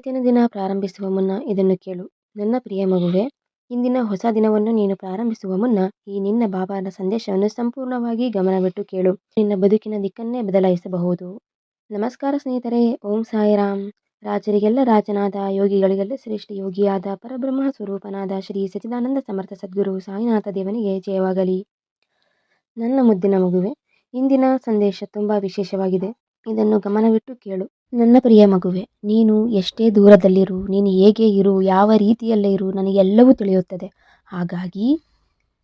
ಇವತ್ತಿನ ದಿನ ಪ್ರಾರಂಭಿಸುವ ಮುನ್ನ ಇದನ್ನು ಕೇಳು. ನನ್ನ ಪ್ರಿಯ ಮಗುವೆ, ಇಂದಿನ ಹೊಸ ದಿನವನ್ನು ನೀನು ಪ್ರಾರಂಭಿಸುವ ಮುನ್ನ ಈ ನಿನ್ನ ಬಾಬಾನ ಸಂದೇಶವನ್ನು ಸಂಪೂರ್ಣವಾಗಿ ಗಮನವಿಟ್ಟು ಕೇಳು. ನಿನ್ನ ಬದುಕಿನ ದಿಕ್ಕನ್ನೇ ಬದಲಾಯಿಸಬಹುದು. ನಮಸ್ಕಾರ ಸ್ನೇಹಿತರೆ. ಓಂ ಸಾಯಿರಾಮ್. ರಾಜರಿಗೆಲ್ಲ ರಾಜನಾದ, ಯೋಗಿಗಳಿಗೆಲ್ಲ ಶ್ರೇಷ್ಠ ಯೋಗಿಯಾದ, ಪರಬ್ರಹ್ಮ ಸ್ವರೂಪನಾದ ಶ್ರೀ ಸಚ್ಚಿದಾನಂದ ಸಮರ್ಥ ಸದ್ಗುರು ಸಾಯಿನಾಥ ದೇವನಿಗೆ ಜಯವಾಗಲಿ. ನನ್ನ ಮುದ್ದಿನ ಮಗುವೆ, ಇಂದಿನ ಸಂದೇಶ ತುಂಬ ವಿಶೇಷವಾಗಿದೆ. ಇದನ್ನು ಗಮನವಿಟ್ಟು ಕೇಳು. ನನ್ನ ಪ್ರಿಯ ಮಗುವೆ, ನೀನು ಎಷ್ಟೇ ದೂರದಲ್ಲಿರು, ನೀನು ಹೇಗೆ ಇರು, ಯಾವ ರೀತಿಯಲ್ಲೇ ಇರು, ನನಗೆಲ್ಲವೂ ತಿಳಿಯುತ್ತದೆ. ಹಾಗಾಗಿ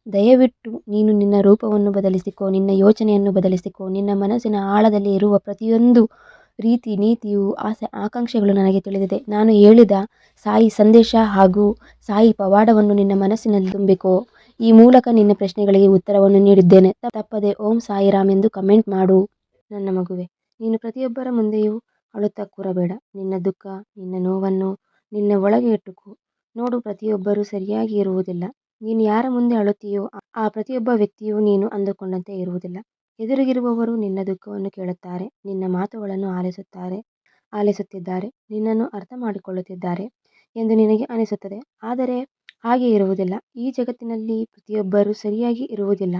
ದಯವಿಟ್ಟು ನೀನು ನಿನ್ನ ರೂಪವನ್ನು ಬದಲಿಸಿಕೋ, ನಿನ್ನ ಯೋಚನೆಯನ್ನು ಬದಲಿಸಿಕೋ. ನಿನ್ನ ಮನಸ್ಸಿನ ಆಳದಲ್ಲಿ ಇರುವ ಪ್ರತಿಯೊಂದು ರೀತಿ, ನೀತಿಯು, ಆಸೆ, ಆಕಾಂಕ್ಷೆಗಳು ನನಗೆ ತಿಳಿದಿದೆ. ನಾನು ಹೇಳಿದ ಸಾಯಿ ಸಂದೇಶ ಹಾಗೂ ಸಾಯಿ ಪವಾಡವನ್ನು ನಿನ್ನ ಮನಸ್ಸಿನಲ್ಲಿ ತುಂಬಿಕೋ. ಈ ಮೂಲಕ ನಿನ್ನ ಪ್ರಶ್ನೆಗಳಿಗೆ ಉತ್ತರವನ್ನು ನೀಡಿದ್ದೇನೆ. ತಪ್ಪದೆ ಓಂ ಸಾಯಿರಾಮ್ ಎಂದು ಕಮೆಂಟ್ ಮಾಡು. ನನ್ನ ಮಗುವೆ, ನೀನು ಪ್ರತಿಯೊಬ್ಬರ ಮುಂದೆಯೂ ಅಳುತ್ತಾ ಕೂರಬೇಡ. ನಿನ್ನ ದುಃಖ, ನಿನ್ನ ನೋವನ್ನು ನಿನ್ನ ಒಳಗೆ ಇಟ್ಟುಕೋ. ನೋಡು, ಪ್ರತಿಯೊಬ್ಬರೂ ಸರಿಯಾಗಿ ಇರುವುದಿಲ್ಲ. ನೀನು ಯಾರ ಮುಂದೆ ಅಳುತ್ತೀಯೋ ಆ ಪ್ರತಿಯೊಬ್ಬ ವ್ಯಕ್ತಿಯೂ ನೀನು ಅಂದುಕೊಂಡಂತೆ ಇರುವುದಿಲ್ಲ. ಎದುರಿಗಿರುವವರು ನಿನ್ನ ದುಃಖವನ್ನು ಕೇಳುತ್ತಾರೆ, ನಿನ್ನ ಮಾತುಗಳನ್ನು ಆಲಿಸುತ್ತಿದ್ದಾರೆ, ನಿನ್ನನ್ನು ಅರ್ಥ ಮಾಡಿಕೊಳ್ಳುತ್ತಿದ್ದಾರೆ ಎಂದು ನಿನಗೆ ಅನಿಸುತ್ತದೆ. ಆದರೆ ಹಾಗೆ ಇರುವುದಿಲ್ಲ. ಈ ಜಗತ್ತಿನಲ್ಲಿ ಪ್ರತಿಯೊಬ್ಬರೂ ಸರಿಯಾಗಿ ಇರುವುದಿಲ್ಲ.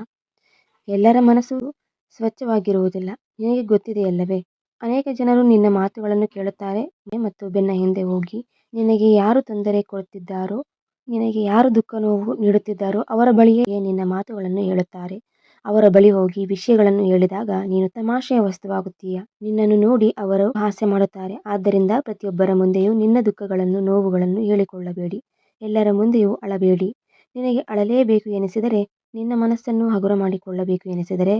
ಎಲ್ಲರ ಮನಸ್ಸು ಸ್ವಚ್ಛವಾಗಿರುವುದಿಲ್ಲ. ನಿನಗೆ ಗೊತ್ತಿದೆಯಲ್ಲವೇ? ಅನೇಕ ಜನರು ನಿನ್ನ ಮಾತುಗಳನ್ನು ಕೇಳುತ್ತಾರೆ ಮತ್ತು ಬೆನ್ನ ಹಿಂದೆ ಹೋಗಿ ನಿನಗೆ ಯಾರು ತೊಂದರೆ ಕೊಡುತ್ತಿದ್ದಾರೋ, ನಿನಗೆ ಯಾರು ದುಃಖ ನೋವು ನೀಡುತ್ತಿದ್ದಾರೋ ಅವರ ಬಳಿಯೇ ನಿನ್ನ ಮಾತುಗಳನ್ನು ಹೇಳುತ್ತಾರೆ. ಅವರ ಬಳಿ ಹೋಗಿ ವಿಷಯಗಳನ್ನು ಹೇಳಿದಾಗ ನೀನು ತಮಾಷೆಯ ವಸ್ತುವಾಗುತ್ತೀಯ. ನಿನ್ನನ್ನು ನೋಡಿ ಅವರು ಹಾಸ್ಯ ಮಾಡುತ್ತಾರೆ. ಆದ್ದರಿಂದ ಪ್ರತಿಯೊಬ್ಬರ ಮುಂದೆಯೂ ನಿನ್ನ ದುಃಖಗಳನ್ನು, ನೋವುಗಳನ್ನು ಹೇಳಿಕೊಳ್ಳಬೇಡಿ. ಎಲ್ಲರ ಮುಂದೆಯೂ ಅಳಬೇಡಿ. ನಿನಗೆ ಅಳಲೇಬೇಕು ಎನಿಸಿದರೆ, ನಿನ್ನ ಮನಸ್ಸನ್ನು ಹಗುರ ಮಾಡಿಕೊಳ್ಳಬೇಕು ಎನಿಸಿದರೆ,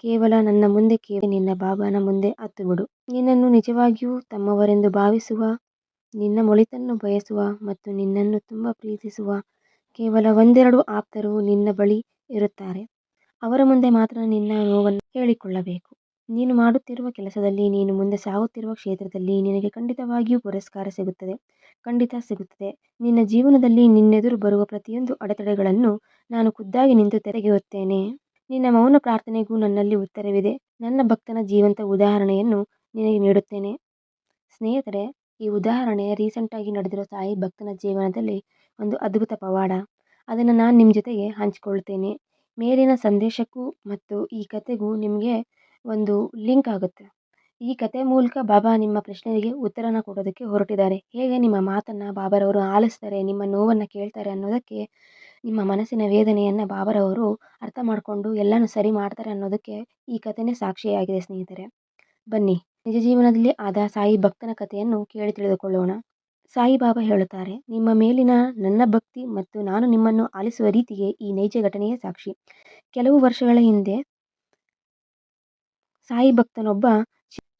ಕೇವಲ ನನ್ನ ಮುಂದೆ, ನಿನ್ನ ಬಾಬಾನ ಮುಂದೆ ಹತ್ತು ಬಿಡು. ನಿನ್ನನ್ನು ನಿಜವಾಗಿಯೂ ತಮ್ಮವರೆಂದು ಭಾವಿಸುವ, ನಿನ್ನ ಒಳಿತನ್ನು ಬಯಸುವ ಮತ್ತು ನಿನ್ನನ್ನು ತುಂಬ ಪ್ರೀತಿಸುವ ಕೇವಲ ಒಂದೆರಡು ಆಪ್ತರು ನಿನ್ನ ಬಳಿ ಇರುತ್ತಾರೆ. ಅವರ ಮುಂದೆ ಮಾತ್ರ ನಿನ್ನ ನೋವನ್ನು ಹೇಳಿಕೊಳ್ಳಬೇಕು. ನೀನು ಮಾಡುತ್ತಿರುವ ಕೆಲಸದಲ್ಲಿ, ನೀನು ಮುಂದೆ ಸಾಗುತ್ತಿರುವ ಕ್ಷೇತ್ರದಲ್ಲಿ ನಿನಗೆ ಖಂಡಿತವಾಗಿಯೂ ಪುರಸ್ಕಾರ ಸಿಗುತ್ತದೆ. ಖಂಡಿತ ಸಿಗುತ್ತದೆ. ನಿನ್ನ ಜೀವನದಲ್ಲಿ ನಿನ್ನೆದುರು ಬರುವ ಪ್ರತಿಯೊಂದು ಅಡೆತಡೆಗಳನ್ನು ನಾನು ಖುದ್ದಾಗಿ ನಿಂತು ತೆಗೆಯುತ್ತೇನೆ. ನಿನ್ನ ಮೌನ ಪ್ರಾರ್ಥನೆಗೂ ನನ್ನಲ್ಲಿ ಉತ್ತರವಿದೆ. ನನ್ನ ಭಕ್ತನ ಜೀವಂತ ಉದಾಹರಣೆಯನ್ನು ನಿನಗೆ ನೀಡುತ್ತೇನೆ. ಸ್ನೇಹಿತರೆ, ಈ ಉದಾಹರಣೆ ರೀಸೆಂಟಾಗಿ ನಡೆದಿರೋ ಸಾಯಿ ಭಕ್ತನ ಜೀವನದಲ್ಲಿ ಒಂದು ಅದ್ಭುತ ಪವಾಡ. ಅದನ್ನು ನಾನು ನಿಮ್ಮ ಜೊತೆಗೆ ಹಂಚಿಕೊಳ್ತೇನೆ. ಮೇಲಿನ ಸಂದೇಶಕ್ಕೂ ಮತ್ತು ಈ ಕತೆಗೂ ನಿಮಗೆ ಒಂದು ಲಿಂಕ್ ಆಗುತ್ತೆ. ಈ ಕತೆ ಮೂಲಕ ಬಾಬಾ ನಿಮ್ಮ ಪ್ರಶ್ನೆಗೆ ಉತ್ತರನ ಕೊಡೋದಕ್ಕೆ ಹೊರಟಿದ್ದಾರೆ. ಹೇಗೆ ನಿಮ್ಮ ಮಾತನ್ನು ಬಾಬಾರವರು ಆಲಿಸ್ತಾರೆ, ನಿಮ್ಮ ನೋವನ್ನು ಕೇಳ್ತಾರೆ ಅನ್ನೋದಕ್ಕೆ, ನಿಮ್ಮ ಮನಸ್ಸಿನ ವೇದನೆಯನ್ನು ಬಾಬಾರವರು ಅರ್ಥ ಮಾಡಿಕೊಂಡು ಎಲ್ಲನೂ ಸರಿ ಮಾಡ್ತಾರೆ ಅನ್ನೋದಕ್ಕೆ ಈ ಕಥೆನೇ ಸಾಕ್ಷಿಯಾಗಿದೆ. ಸ್ನೇಹಿತರೆ, ಬನ್ನಿ ನಿಜ ಜೀವನದಲ್ಲಿ ಆದ ಸಾಯಿ ಭಕ್ತನ ಕಥೆಯನ್ನು ಕೇಳಿ ತಿಳಿದುಕೊಳ್ಳೋಣ. ಸಾಯಿ ಬಾಬಾ ಹೇಳುತ್ತಾರೆ, ನಿಮ್ಮ ಮೇಲಿನ ನನ್ನ ಭಕ್ತಿ ಮತ್ತು ನಾನು ನಿಮ್ಮನ್ನು ಆಲಿಸುವ ರೀತಿಗೆ ಈ ನೈಜ ಘಟನೆಯೇ ಸಾಕ್ಷಿ. ಕೆಲವು ವರ್ಷಗಳ ಹಿಂದೆ ಸಾಯಿ ಭಕ್ತನೊಬ್ಬ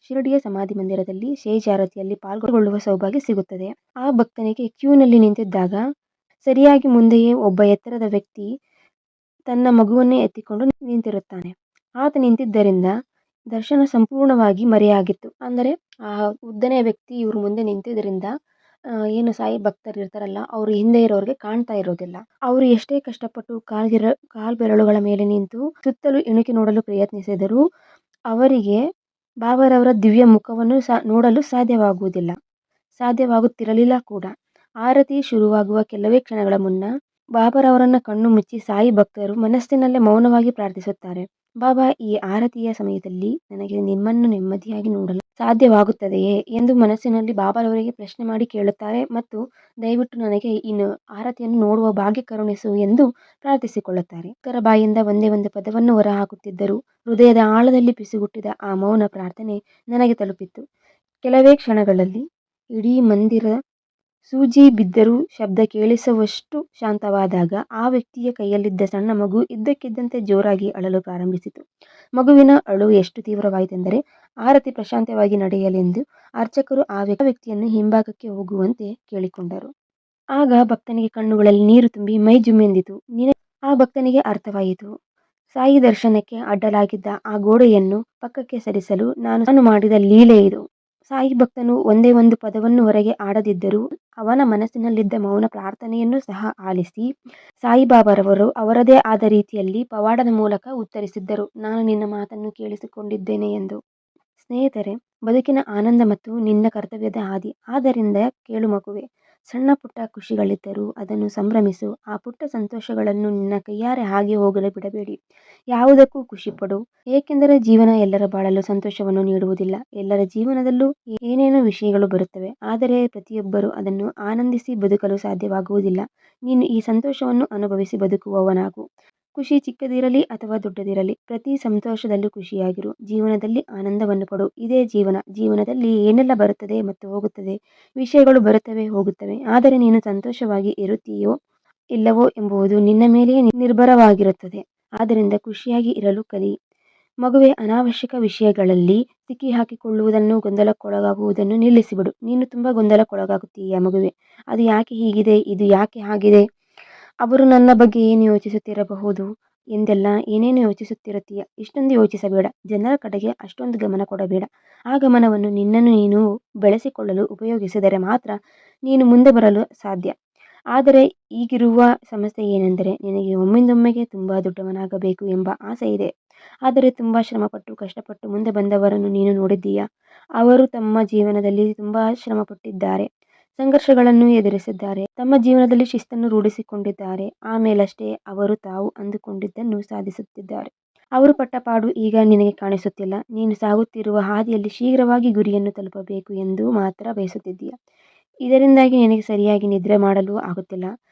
ಶಿರಡಿಯ ಸಮಾಧಿ ಮಂದಿರದಲ್ಲಿ ಶೇಜಾರತಿಯಲ್ಲಿ ಪಾಲ್ಗೊಳ್ಳುವ ಸೌಭಾಗ್ಯ ಸಿಗುತ್ತದೆ. ಆ ಭಕ್ತನಿಗೆ ಕ್ಯೂನಲ್ಲಿ ನಿಂತಿದ್ದಾಗ ಸರಿಯಾಗಿ ಮುಂದೆಯೇ ಒಬ್ಬ ಎತ್ತರದ ವ್ಯಕ್ತಿ ತನ್ನ ಮಗುವನ್ನೇ ಎತ್ತಿಕೊಂಡು ನಿಂತಿರುತ್ತಾನೆ. ಆತ ನಿಂತಿದ್ದರಿಂದ ದರ್ಶನ ಸಂಪೂರ್ಣವಾಗಿ ಮರೆಯಾಗಿತ್ತು. ಅಂದರೆ ಆ ಉದ್ದನೆಯ ವ್ಯಕ್ತಿ ಇವ್ರ ಮುಂದೆ ನಿಂತಿದ್ದರಿಂದ ಏನು ಸಾಯಿ ಭಕ್ತರು ಇರ್ತಾರಲ್ಲ, ಅವರು ಹಿಂದೆ ಇರೋರಿಗೆ ಕಾಣ್ತಾ ಇರೋದಿಲ್ಲ. ಅವರು ಎಷ್ಟೇ ಕಷ್ಟಪಟ್ಟು ಕಾಲ್ ಬೆರಳುಗಳ ಮೇಲೆ ನಿಂತು ಸುತ್ತಲೂ ಇಣುಕಿ ನೋಡಲು ಪ್ರಯತ್ನಿಸಿದರೂ ಅವರಿಗೆ ಬಾಬಾರವರ ದಿವ್ಯ ಮುಖವನ್ನು ನೋಡಲು ಸಾಧ್ಯವಾಗುತ್ತಿರಲಿಲ್ಲ ಕೂಡ. ಆರತಿ ಶುರುವಾಗುವ ಕೆಲವೇ ಕ್ಷಣಗಳ ಮುನ್ನ ಬಾಬಾರವರನ್ನ ಕಣ್ಣು ಮುಚ್ಚಿ ಸಾಯಿ ಭಕ್ತರು ಮನಸ್ಸಿನಲ್ಲೇ ಮೌನವಾಗಿ ಪ್ರಾರ್ಥಿಸುತ್ತಾರೆ. ಬಾಬಾ, ಈ ಆರತಿಯ ಸಮಯದಲ್ಲಿ ನನಗೆ ನಿಮ್ಮನ್ನು ನೆಮ್ಮದಿಯಾಗಿ ನೋಡಲು ಸಾಧ್ಯವಾಗುತ್ತದೆಯೇ ಎಂದು ಮನಸ್ಸಿನಲ್ಲಿ ಬಾಬಾರವರಿಗೆ ಪ್ರಶ್ನೆ ಮಾಡಿ ಕೇಳುತ್ತಾರೆ ಮತ್ತು ದಯವಿಟ್ಟು ನನಗೆ ಇನ್ನು ಆರತಿಯನ್ನು ನೋಡುವ ಭಾಗ್ಯ ಕರುಣಿಸು ಎಂದು ಪ್ರಾರ್ಥಿಸಿಕೊಳ್ಳುತ್ತಾರೆ. ಭಕ್ತರ ಬಾಯಿಂದ ಒಂದೇ ಒಂದು ಪದವನ್ನು ಹೊರಹಾಕುತ್ತಿದ್ದರು. ಹೃದಯದ ಆಳದಲ್ಲಿ ಪಿಸುಗುಟ್ಟಿದ ಆ ಮೌನ ಪ್ರಾರ್ಥನೆ ನನಗೆ ತಲುಪಿತ್ತು. ಕೆಲವೇ ಕ್ಷಣಗಳಲ್ಲಿ ಇಡೀ ಮಂದಿರ ಸೂಜಿ ಬಿದ್ದರೂ ಶಬ್ದ ಕೇಳಿಸುವಷ್ಟು ಶಾಂತವಾದಾಗ ಆ ವ್ಯಕ್ತಿಯ ಕೈಯಲ್ಲಿದ್ದ ಸಣ್ಣ ಮಗು ಇದ್ದಕ್ಕಿದ್ದಂತೆ ಜೋರಾಗಿ ಅಳಲು ಪ್ರಾರಂಭಿಸಿತು. ಮಗುವಿನ ಅಳು ಎಷ್ಟು ತೀವ್ರವಾಯಿತೆಂದರೆ ಆರತಿ ಪ್ರಶಾಂತವಾಗಿ ನಡೆಯಲೆಂದು ಅರ್ಚಕರು ಆ ವ್ಯಕ್ತಿಯನ್ನು ಹಿಂಭಾಗಕ್ಕೆ ಹೋಗುವಂತೆ ಕೇಳಿಕೊಂಡರು. ಆಗ ಭಕ್ತನಿಗೆ ಕಣ್ಣುಗಳಲ್ಲಿ ನೀರು ತುಂಬಿ ಮೈ ಜುಮ್ಮೆಂದಿತು. ಆ ಭಕ್ತನಿಗೆ ಅರ್ಥವಾಯಿತು, ಸಾಯಿ ದರ್ಶನಕ್ಕೆ ಅಡ್ಡಲಾಗಿದ್ದ ಆ ಗೋಡೆಯನ್ನು ಪಕ್ಕಕ್ಕೆ ಸರಿಸಲು ನಾನು ಮಾಡಿದ ಲೀಲೆ ಇದು. ಸಾಯಿ ಭಕ್ತನು ಒಂದೇ ಒಂದು ಪದವನ್ನು ಹೊರಗೆ ಆಡದಿದ್ದರೂ ಅವನ ಮನಸ್ಸಿನಲ್ಲಿದ್ದ ಮೌನ ಪ್ರಾರ್ಥನೆಯನ್ನು ಸಹ ಆಲಿಸಿ ಸಾಯಿಬಾಬಾರವರು ಅವರದೇ ಆದ ರೀತಿಯಲ್ಲಿ ಪವಾಡದ ಮೂಲಕ ಉತ್ತರಿಸಿದ್ದರು, ನಾನು ನಿನ್ನ ಮಾತನ್ನು ಕೇಳಿಸಿಕೊಂಡಿದ್ದೇನೆ ಎಂದು. ಸ್ನೇಹಿತರೆ, ಬದುಕಿನ ಆನಂದ ಮತ್ತು ನಿನ್ನ ಕರ್ತವ್ಯದ ಹಾದಿ. ಆದ್ದರಿಂದ ಕೇಳು ಮಗುವೆ, ಸಣ್ಣ ಪುಟ್ಟ ಖುಷಿಗಳಿದ್ದರೂ ಅದನ್ನು ಸಂಭ್ರಮಿಸು. ಆ ಪುಟ್ಟ ಸಂತೋಷಗಳನ್ನು ನಿನ್ನ ಕೈಯಾರೆ ಹಾಗೆ ಹೋಗಲು ಬಿಡಬೇಡಿ. ಯಾವುದಕ್ಕೂ ಖುಷಿಪಡು. ಏಕೆಂದರೆ ಜೀವನ ಎಲ್ಲರ ಬಾಳಲು ಸಂತೋಷವನ್ನು ನೀಡುವುದಿಲ್ಲ. ಎಲ್ಲರ ಜೀವನದಲ್ಲೂ ಏನೇನೋ ವಿಷಯಗಳು ಬರುತ್ತವೆ. ಆದರೆ ಪ್ರತಿಯೊಬ್ಬರೂ ಅದನ್ನು ಆನಂದಿಸಿ ಬದುಕಲು ಸಾಧ್ಯವಾಗುವುದಿಲ್ಲ. ನೀನು ಈ ಸಂತೋಷವನ್ನು ಅನುಭವಿಸಿ ಬದುಕುವವನಾಗು. ಖುಷಿ ಚಿಕ್ಕದಿರಲಿ ಅಥವಾ ದೊಡ್ಡದಿರಲಿ, ಪ್ರತಿ ಸಂತೋಷದಲ್ಲೂ ಖುಷಿಯಾಗಿರು. ಜೀವನದಲ್ಲಿ ಆನಂದವನ್ನು ಪಡು. ಇದೇ ಜೀವನ. ಜೀವನದಲ್ಲಿ ಏನೆಲ್ಲ ಬರುತ್ತದೆ ಮತ್ತು ಹೋಗುತ್ತದೆ. ವಿಷಯಗಳು ಬರುತ್ತವೆ, ಹೋಗುತ್ತವೆ. ಆದರೆ ನೀನು ಸಂತೋಷವಾಗಿ ಇರುತ್ತೀಯೋ ಇಲ್ಲವೋ ಎಂಬುದು ನಿನ್ನ ಮೇಲೆಯೇ ನಿರ್ಭರವಾಗಿರುತ್ತದೆ. ಆದ್ದರಿಂದ ಖುಷಿಯಾಗಿ ಇರಲು ಕಲಿ. ಮಗುವೆ, ಅನಾವಶ್ಯಕ ವಿಷಯಗಳಲ್ಲಿ ಸಿಕ್ಕಿಹಾಕಿಕೊಳ್ಳುವುದನ್ನು, ಗೊಂದಲಕ್ಕೊಳಗಾಗುವುದನ್ನು ನಿಲ್ಲಿಸಿಬಿಡು. ನೀನು ತುಂಬ ಗೊಂದಲಕ್ಕೊಳಗಾಗುತ್ತೀಯ ಮಗುವೆ. ಅದು ಯಾಕೆ ಹೀಗಿದೆ, ಇದು ಯಾಕೆ ಹಾಗಿದೆ, ಅವರು ನನ್ನ ಬಗ್ಗೆ ಏನು ಯೋಚಿಸುತ್ತಿರಬಹುದು ಎಂದೆಲ್ಲ ಏನೇನು ಯೋಚಿಸುತ್ತಿರುತ್ತೀಯ. ಇಷ್ಟೊಂದು ಯೋಚಿಸಬೇಡ. ಜನರ ಕಡೆಗೆ ಅಷ್ಟೊಂದು ಗಮನ ಕೊಡಬೇಡ. ಆ ಗಮನವನ್ನು ನಿನ್ನನ್ನು ನೀನು ಬೆಳೆಸಿಕೊಳ್ಳಲು ಉಪಯೋಗಿಸಿದರೆ ಮಾತ್ರ ನೀನು ಮುಂದೆ ಬರಲು ಸಾಧ್ಯ. ಆದರೆ ಈಗಿರುವ ಸಮಸ್ಯೆ ಏನೆಂದರೆ, ನಿನಗೆ ಒಮ್ಮಿಂದೊಮ್ಮೆಗೆ ತುಂಬ ದೊಡ್ಡವನಾಗಬೇಕು ಎಂಬ ಆಸೆ ಇದೆ. ಆದರೆ ತುಂಬ ಶ್ರಮಪಟ್ಟು ಕಷ್ಟಪಟ್ಟು ಮುಂದೆ ಬಂದವರನ್ನು ನೀನು ನೋಡಿದ್ದೀಯಾ? ಅವರು ತಮ್ಮ ಜೀವನದಲ್ಲಿ ತುಂಬ ಶ್ರಮಪಟ್ಟಿದ್ದಾರೆ, ಸಂಘರ್ಷಗಳನ್ನು ಎದುರಿಸಿದ್ದಾರೆ, ತಮ್ಮ ಜೀವನದಲ್ಲಿ ಶಿಸ್ತನ್ನು ರೂಢಿಸಿಕೊಂಡಿದ್ದಾರೆ. ಆಮೇಲಷ್ಟೇ ಅವರು ತಾವು ಅಂದುಕೊಂಡಿದ್ದನ್ನು ಸಾಧಿಸುತ್ತಿದ್ದಾರೆ. ಅವರು ಪಟ್ಟ ಪಾಡು ಈಗ ನಿನಗೆ ಕಾಣಿಸುತ್ತಿಲ್ಲ. ನೀನು ಸಾಗುತ್ತಿರುವ ಹಾದಿಯಲ್ಲಿ ಶೀಘ್ರವಾಗಿ ಗುರಿಯನ್ನು ತಲುಪಬೇಕು ಎಂದು ಮಾತ್ರ ಬಯಸುತ್ತಿದ್ದೀಯ. ಇದರಿಂದಾಗಿ ನಿನಗೆ ಸರಿಯಾಗಿ ನಿದ್ರೆ ಮಾಡಲು ಆಗುತ್ತಿಲ್ಲ,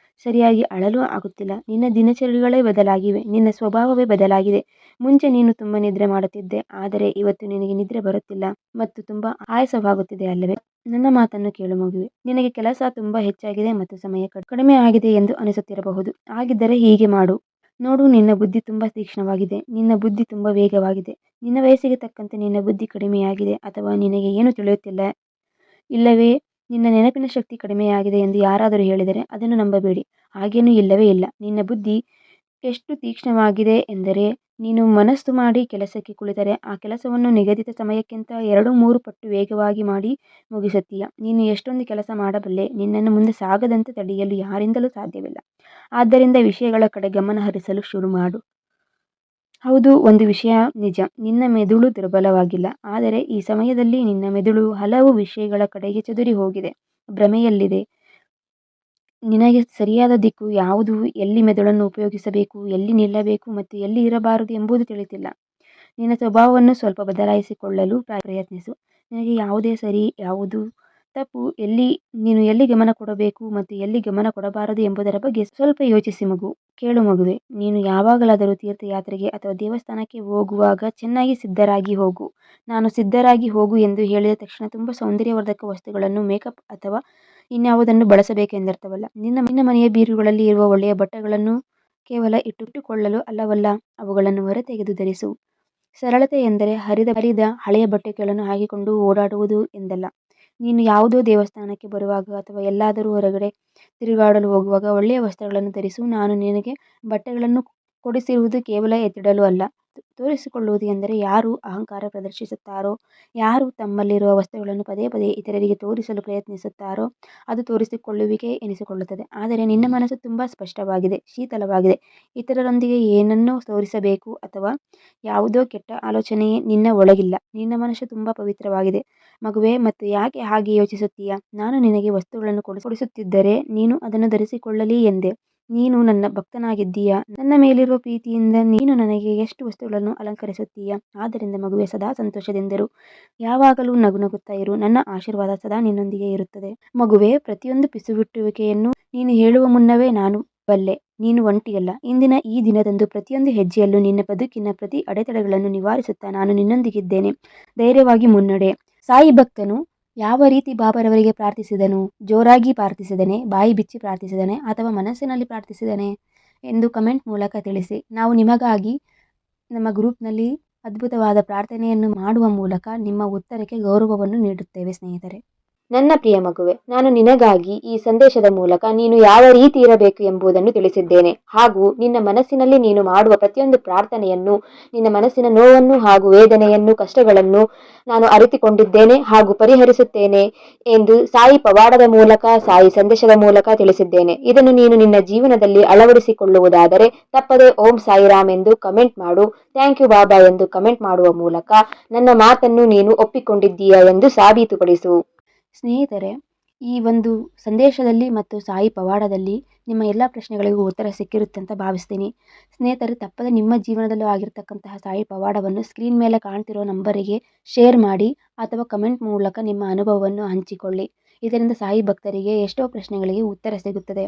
ಸರಿಯಾಗಿ ಅಳಲು ಆಗುತ್ತಿಲ್ಲ. ನಿನ್ನ ದಿನಚರಿಗಳೇ ಬದಲಾಗಿವೆ, ನಿನ್ನ ಸ್ವಭಾವವೇ ಬದಲಾಗಿದೆ. ಮುಂಚೆ ನೀನು ತುಂಬ ನಿದ್ರೆ ಮಾಡುತ್ತಿದ್ದೆ, ಆದರೆ ಇವತ್ತು ನಿನಗೆ ನಿದ್ರೆ ಬರುತ್ತಿಲ್ಲ ಮತ್ತು ತುಂಬ ಆಯಾಸವಾಗುತ್ತಿದೆ ಅಲ್ಲವೇ? ನನ್ನ ಮಾತನ್ನು ಕೇಳು ಮಗುವೆ. ನಿನಗೆ ಕೆಲಸ ತುಂಬ ಹೆಚ್ಚಾಗಿದೆ ಮತ್ತು ಸಮಯ ಕಡಿಮೆ ಆಗಿದೆ ಎಂದು ಅನಿಸುತ್ತಿರಬಹುದು. ಹಾಗಿದ್ದರೆ ಹೀಗೆ ಮಾಡು ನೋಡು. ನಿನ್ನ ಬುದ್ಧಿ ತುಂಬ ತೀಕ್ಷ್ಣವಾಗಿದೆ, ನಿನ್ನ ಬುದ್ಧಿ ತುಂಬ ವೇಗವಾಗಿದೆ. ನಿನ್ನ ವಯಸ್ಸಿಗೆ ತಕ್ಕಂತೆ ನಿನ್ನ ಬುದ್ಧಿ ಕಡಿಮೆಯಾಗಿದೆ, ಅಥವಾ ನಿನಗೆ ಏನು ತಿಳಿಯುತ್ತಿಲ್ಲ, ಇಲ್ಲವೇ ನಿನ್ನ ನೆನಪಿನ ಶಕ್ತಿ ಕಡಿಮೆಯಾಗಿದೆ ಎಂದು ಯಾರಾದರೂ ಹೇಳಿದರೆ ಅದನ್ನು ನಂಬಬೇಡಿ. ಹಾಗೇನೂ ಇಲ್ಲವೇ ಇಲ್ಲ. ನಿನ್ನ ಬುದ್ಧಿ ಎಷ್ಟು ತೀಕ್ಷ್ಣವಾಗಿದೆ ಎಂದರೆ, ನೀನು ಮನಸ್ಸು ಮಾಡಿ ಕೆಲಸಕ್ಕೆ ಕುಳಿತರೆ ಆ ಕೆಲಸವನ್ನು ನಿಗದಿತ ಸಮಯಕ್ಕಿಂತ 2-3 ಪಟ್ಟು ವೇಗವಾಗಿ ಮಾಡಿ ಮುಗಿಸುತ್ತೀಯ. ನೀನು ಎಷ್ಟೊಂದು ಕೆಲಸ ಮಾಡಬಲ್ಲೆ. ನಿನ್ನನ್ನು ಮುಂದೆ ಸಾಗದಂತೆ ತಡೆಯಲು ಯಾರಿಂದಲೂ ಸಾಧ್ಯವಿಲ್ಲ. ಆದ್ದರಿಂದ ವಿಷಯಗಳ ಕಡೆ ಗಮನ ಹರಿಸಲು ಶುರು ಮಾಡು. ಹೌದು, ಒಂದು ವಿಷಯ ನಿಜ. ನಿನ್ನ ಮೆದುಳು ದುರ್ಬಲವಾಗಿಲ್ಲ. ಆದರೆ ಈ ಸಮಯದಲ್ಲಿ ನಿನ್ನ ಮೆದುಳು ಹಲವು ವಿಷಯಗಳ ಕಡೆಗೆ ಚದುರಿ ಹೋಗಿದೆ, ಭ್ರಮೆಯಲ್ಲಿದೆ. ನಿನಗೆ ಸರಿಯಾದ ದಿಕ್ಕು ಯಾವುದು, ಎಲ್ಲಿ ಮೆದುಳನ್ನು ಉಪಯೋಗಿಸಬೇಕು, ಎಲ್ಲಿ ನಿಲ್ಲಬೇಕು ಮತ್ತು ಎಲ್ಲಿ ಇರಬಾರದು ಎಂಬುದು ತಿಳಿತಿಲ್ಲ. ನಿನ್ನ ಸ್ವಭಾವವನ್ನು ಸ್ವಲ್ಪ ಬದಲಾಯಿಸಿಕೊಳ್ಳಲು ಪ್ರಯತ್ನಿಸು. ನಿನಗೆ ಯಾವುದೇ ಸರಿ, ಯಾವುದು ತಪ್ಪು, ನೀನು ಎಲ್ಲಿ ಗಮನ ಕೊಡಬೇಕು ಮತ್ತು ಎಲ್ಲಿ ಗಮನ ಕೊಡಬಾರದು ಎಂಬುದರ ಬಗ್ಗೆ ಸ್ವಲ್ಪ ಯೋಚಿಸಿ ಮಗು. ಕೇಳು ಮಗುವೆ, ನೀನು ಯಾವಾಗಲಾದರೂ ತೀರ್ಥಯಾತ್ರೆಗೆ ಅಥವಾ ದೇವಸ್ಥಾನಕ್ಕೆ ಹೋಗುವಾಗ ಚೆನ್ನಾಗಿ ಸಿದ್ಧರಾಗಿ ಹೋಗು. ನಾನು ಸಿದ್ಧರಾಗಿ ಹೋಗು ಎಂದು ಹೇಳಿದ ತಕ್ಷಣ ತುಂಬ ಸೌಂದರ್ಯವರ್ಧಕ ವಸ್ತುಗಳನ್ನು, ಮೇಕಪ್ ಅಥವಾ ಇನ್ಯಾವುದನ್ನು ಬಳಸಬೇಕೆಂದರ್ಥವಲ್ಲ. ನಿನ್ನ ಮನೆಯ ಬೀರುಗಳಲ್ಲಿ ಇರುವ ಒಳ್ಳೆಯ ಬಟ್ಟೆಗಳನ್ನು ಕೇವಲ ಇಟ್ಟುಕೊಳ್ಳಲು ಅಲ್ಲವಲ್ಲ, ಅವುಗಳನ್ನು ಹೊರತೆಗೆದು ಧರಿಸು. ಸರಳತೆ ಎಂದರೆ ಹರಿದ ಹಳೆಯ ಬಟ್ಟೆಗಳನ್ನು ಹಾಕಿಕೊಂಡು ಓಡಾಡುವುದು ಎಂದಲ್ಲ. ನೀನು ಯಾವುದೋ ದೇವಸ್ಥಾನಕ್ಕೆ ಬರುವಾಗ ಅಥವಾ ಎಲ್ಲಾದರೂ ಹೊರಗಡೆ ತಿರುಗಾಡಲು ಹೋಗುವಾಗ ಒಳ್ಳೆಯ ವಸ್ತ್ರಗಳನ್ನು ಧರಿಸು. ನಾನು ನಿನಗೆ ಬಟ್ಟೆಗಳನ್ನು ಕೊಡಿಸಿರುವುದು ಕೇವಲ ಎತ್ತಿಡಲು ಅಲ್ಲ, ತೋರಿಸಿಕೊಳ್ಳುವುದು ಎಂದರೆ ಯಾರು ಅಹಂಕಾರ ಪ್ರದರ್ಶಿಸುತ್ತಾರೋ, ಯಾರು ತಮ್ಮಲ್ಲಿರುವ ವಸ್ತುಗಳನ್ನು ಪದೇ ಪದೇ ಇತರರಿಗೆ ತೋರಿಸಲು ಪ್ರಯತ್ನಿಸುತ್ತಾರೋ ಅದು ತೋರಿಸಿಕೊಳ್ಳುವಿಕೆ ಎನಿಸಿಕೊಳ್ಳುತ್ತದೆ. ಆದರೆ ನಿನ್ನ ಮನಸ್ಸು ತುಂಬ ಸ್ಪಷ್ಟವಾಗಿದೆ, ಶೀತಲವಾಗಿದೆ. ಇತರರೊಂದಿಗೆ ಏನನ್ನೋ ತೋರಿಸಬೇಕು ಅಥವಾ ಯಾವುದೋ ಕೆಟ್ಟ ಆಲೋಚನೆಯೇ ನಿನ್ನ ಒಳಗಿಲ್ಲ. ನಿನ್ನ ಮನಸ್ಸು ತುಂಬ ಪವಿತ್ರವಾಗಿದೆ ಮಗುವೆ. ಮತ್ತು ಯಾಕೆ ಹಾಗೆ ಯೋಚಿಸುತ್ತೀಯ? ನಾನು ನಿನಗೆ ವಸ್ತುಗಳನ್ನು ಕೊಡಿಸುತ್ತಿದ್ದರೆ ನೀನು ಅದನ್ನು ಧರಿಸಿಕೊಳ್ಳಲಿ ಎಂದೆ. ನೀನು ನನ್ನ ಭಕ್ತನಾಗಿದ್ದೀಯ. ನನ್ನ ಮೇಲಿರುವ ಪ್ರೀತಿಯಿಂದ ನೀನು ನನಗೆ ಎಷ್ಟು ವಸ್ತುಗಳನ್ನು ಅಲಂಕರಿಸುತ್ತೀಯ. ಆದ್ದರಿಂದ ಮಗುವೆ, ಸದಾ ಸಂತೋಷದಿಂದಿರು. ಯಾವಾಗಲೂ ನಗುತ್ತಾ ಇರು. ನನ್ನ ಆಶೀರ್ವಾದ ಸದಾ ನಿನ್ನೊಂದಿಗೆ ಇರುತ್ತದೆ. ಮಗುವೆ, ಪ್ರತಿಯೊಂದು ಪಿಸುಬಿಟ್ಟುವಿಕೆಯನ್ನು ನೀನು ಹೇಳುವ ಮುನ್ನವೇ ನಾನು ಬಲ್ಲೆ. ನೀನು ಒಂಟಿಯಲ್ಲ. ಇಂದಿನ ಈ ದಿನದಂದು ಪ್ರತಿಯೊಂದು ಹೆಜ್ಜೆಯಲ್ಲೂ ನಿನ್ನ ಬದುಕಿನ ಪ್ರತಿ ಅಡೆತಡೆಗಳನ್ನು ನಿವಾರಿಸುತ್ತಾ ನಾನು ನಿನ್ನೊಂದಿಗಿದ್ದೇನೆ. ಧೈರ್ಯವಾಗಿ ಮುನ್ನಡೆ. ಸಾಯಿ ಭಕ್ತನು ಯಾವ ರೀತಿ ಬಾಬಾರವರಿಗೆ ಪ್ರಾರ್ಥಿಸಿದನು? ಜೋರಾಗಿ ಪ್ರಾರ್ಥಿಸಿದನೆ, ಬಾಯಿ ಬಿಚ್ಚಿ ಪ್ರಾರ್ಥಿಸಿದನೆ ಅಥವಾ ಮನಸ್ಸಿನಲ್ಲಿ ಪ್ರಾರ್ಥಿಸಿದನೆ ಎಂದು ಕಮೆಂಟ್ ಮೂಲಕ ತಿಳಿಸಿ. ನಾವು ನಿಮಗಾಗಿ ನಮ್ಮ ಗ್ರೂಪ್ನಲ್ಲಿ ಅದ್ಭುತವಾದ ಪ್ರಾರ್ಥನೆಯನ್ನು ಮಾಡುವ ಮೂಲಕ ನಿಮ್ಮ ಉತ್ತರಕ್ಕೆ ಗೌರವವನ್ನು ನೀಡುತ್ತೇವೆ ಸ್ನೇಹಿತರೆ. ನನ್ನ ಪ್ರಿಯ ಮಗುವೆ, ನಾನು ನಿನಗಾಗಿ ಈ ಸಂದೇಶದ ಮೂಲಕ ನೀನು ಯಾವ ರೀತಿ ಇರಬೇಕು ಎಂಬುದನ್ನು ತಿಳಿಸಿದ್ದೇನೆ. ಹಾಗೂ ನಿನ್ನ ಮನಸ್ಸಿನಲ್ಲಿ ನೀನು ಮಾಡುವ ಪ್ರತಿಯೊಂದು ಪ್ರಾರ್ಥನೆಯನ್ನು, ನಿನ್ನ ಮನಸ್ಸಿನ ನೋವನ್ನು ಹಾಗೂ ವೇದನೆಯನ್ನು, ಕಷ್ಟಗಳನ್ನು ನಾನು ಅರಿತುಕೊಂಡಿದ್ದೇನೆ ಹಾಗೂ ಪರಿಹರಿಸುತ್ತೇನೆ ಎಂದು ಸಾಯಿ ಪವಾಡದ ಮೂಲಕ, ಸಾಯಿ ಸಂದೇಶದ ಮೂಲಕ ತಿಳಿಸಿದ್ದೇನೆ. ಇದನ್ನು ನೀನು ನಿನ್ನ ಜೀವನದಲ್ಲಿ ಅಳವಡಿಸಿಕೊಳ್ಳುವುದಾದರೆ ತಪ್ಪದೆ ಓಂ ಸಾಯಿರಾಮ್ ಎಂದು ಕಮೆಂಟ್ ಮಾಡು. ಥ್ಯಾಂಕ್ ಯು ಬಾಬಾ ಎಂದು ಕಮೆಂಟ್ ಮಾಡುವ ಮೂಲಕ ನನ್ನ ಮಾತನ್ನು ನೀನು ಒಪ್ಪಿಕೊಂಡಿದ್ದೀಯಾ ಎಂದು ಸಾಬೀತುಪಡಿಸು. ಸ್ನೇಹಿತರೆ, ಈ ಒಂದು ಸಂದೇಶದಲ್ಲಿ ಮತ್ತು ಸಾಯಿ ಪವಾಡದಲ್ಲಿ ನಿಮ್ಮ ಎಲ್ಲ ಪ್ರಶ್ನೆಗಳಿಗೂ ಉತ್ತರ ಸಿಕ್ಕಿರುತ್ತೆ ಅಂತ ಭಾವಿಸ್ತೀನಿ. ಸ್ನೇಹಿತರೆ, ತಪ್ಪದೆ ನಿಮ್ಮ ಜೀವನದಲ್ಲೂ ಆಗಿರ್ತಕ್ಕಂತಹ ಸಾಯಿ ಪವಾಡವನ್ನು ಸ್ಕ್ರೀನ್ ಮೇಲೆ ಕಾಣ್ತಿರೋ ನಂಬರಿಗೆ ಶೇರ್ ಮಾಡಿ ಅಥವಾ ಕಮೆಂಟ್ ಮೂಲಕ ನಿಮ್ಮ ಅನುಭವವನ್ನು ಹಂಚಿಕೊಳ್ಳಿ. ಇದರಿಂದ ಸಾಯಿ ಭಕ್ತರಿಗೆ ಎಷ್ಟೋ ಪ್ರಶ್ನೆಗಳಿಗೆ ಉತ್ತರ ಸಿಗುತ್ತದೆ.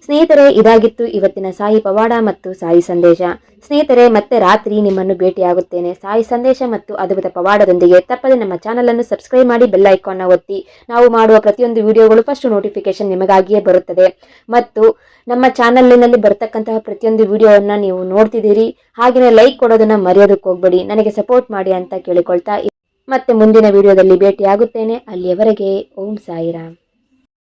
ಸ್ನೇಹಿತರೆ, ಇದಾಗಿತ್ತು ಇವತ್ತಿನ ಸಾಯಿ ಪವಾಡ ಮತ್ತು ಸಾಯಿ ಸಂದೇಶ. ಸ್ನೇಹಿತರೆ, ಮತ್ತೆ ರಾತ್ರಿ ನಿಮ್ಮನ್ನು ಭೇಟಿಯಾಗುತ್ತೇನೆ ಸಾಯಿ ಸಂದೇಶ ಮತ್ತು ಅದ್ಭುತ ಪವಾಡದೊಂದಿಗೆ. ತಪ್ಪದೆ ನಮ್ಮ ಚಾನಲನ್ನು ಸಬ್ಸ್ಕ್ರೈಬ್ ಮಾಡಿ ಬೆಲ್ ಐಕಾನ್ನ ಒತ್ತಿ. ನಾವು ಮಾಡುವ ಪ್ರತಿಯೊಂದು ವಿಡಿಯೋಗಳು ಫಸ್ಟ್ ನೋಟಿಫಿಕೇಶನ್ ನಿಮಗಾಗಿಯೇ ಬರುತ್ತದೆ. ಮತ್ತು ನಮ್ಮ ಚಾನಲಿನಲ್ಲಿ ಬರ್ತಕ್ಕಂತಹ ಪ್ರತಿಯೊಂದು ವಿಡಿಯೋವನ್ನು ನೀವು ನೋಡ್ತಿದ್ದೀರಿ. ಹಾಗೆಯೇ ಲೈಕ್ ಕೊಡೋದನ್ನು ಮರೆಯೋದಕ್ಕೆ ಹೋಗ್ಬೇಡಿ. ನನಗೆ ಸಪೋರ್ಟ್ ಮಾಡಿ ಅಂತ ಕೇಳಿಕೊಳ್ತಾ ಮತ್ತೆ ಮುಂದಿನ ವಿಡಿಯೋದಲ್ಲಿ ಭೇಟಿಯಾಗುತ್ತೇನೆ. ಅಲ್ಲಿಯವರೆಗೆ ಓಂ ಸಾಯಿರಾಮ್.